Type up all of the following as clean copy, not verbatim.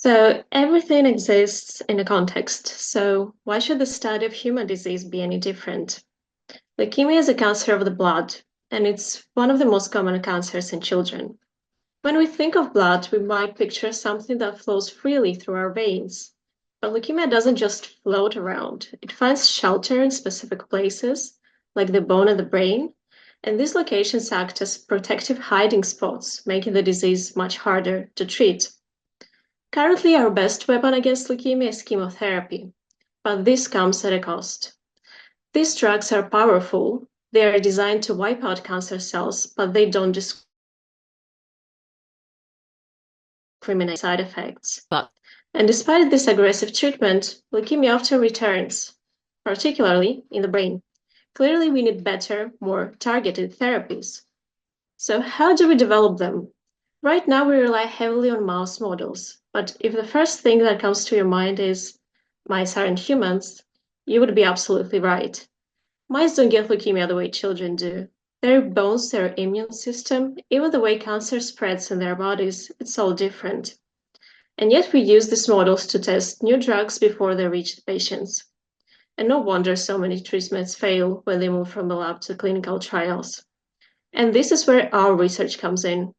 So everything exists in a context. So why should the study of human disease be any different? Leukemia is a cancer of the blood, and it's one of the most common cancers in children. When we think of blood, we might picture something that flows freely through our veins. But leukemia doesn't just float around. It finds shelter in specific places, like the bone and the brain, and these locations act as protective hiding spots, making the disease much harder to treat. Currently, our best weapon against leukemia is chemotherapy, but this comes at a cost. These drugs are powerful. They are designed to wipe out cancer cells, but they don't discriminate side effects. But And despite this aggressive treatment, leukemia often returns, particularly in the brain. Clearly, we need better, more targeted therapies. So, how do we develop them? Right now, we rely heavily on mouse models, but if the first thing that comes to your mind is mice aren't humans, you would be absolutely right. Mice don't get leukemia the way children do. Their bones, their immune system, even the way cancer spreads in their bodies, it's all different. And yet we use these models to test new drugs before they reach the patients. And no wonder so many treatments fail when they move from the lab to clinical trials. And this is where our research comes in.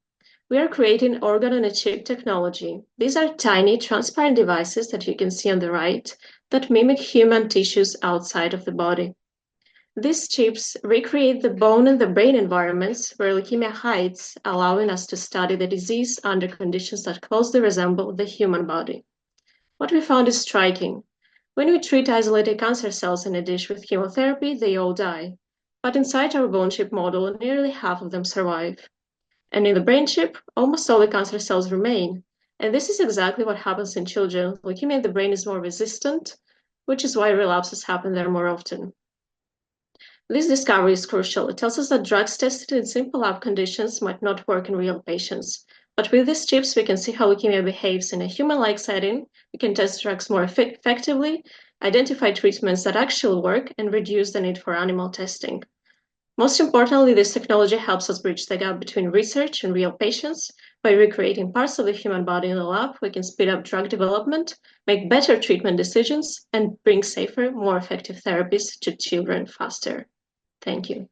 We are creating organ-on-a-chip technology. These are tiny, transparent devices that you can see on the right that mimic human tissues outside of the body. These chips recreate the bone and the brain environments where leukemia hides, allowing us to study the disease under conditions that closely resemble the human body. What we found is striking. When we treat isolated cancer cells in a dish with chemotherapy, they all die. But inside our bone chip model, nearly half of them survive. And in the brain chip, almost all the cancer cells remain. And this is exactly what happens in children. Leukemia in the brain is more resistant, which is why relapses happen there more often. This discovery is crucial. It tells us that drugs tested in simple lab conditions might not work in real patients. But with these chips, we can see how leukemia behaves in a human-like setting. We can test drugs more effectively, identify treatments that actually work, and reduce the need for animal testing. Most importantly, this technology helps us bridge the gap between research and real patients. By recreating parts of the human body in the lab, we can speed up drug development, make better treatment decisions, and bring safer, more effective therapies to children faster. Thank you.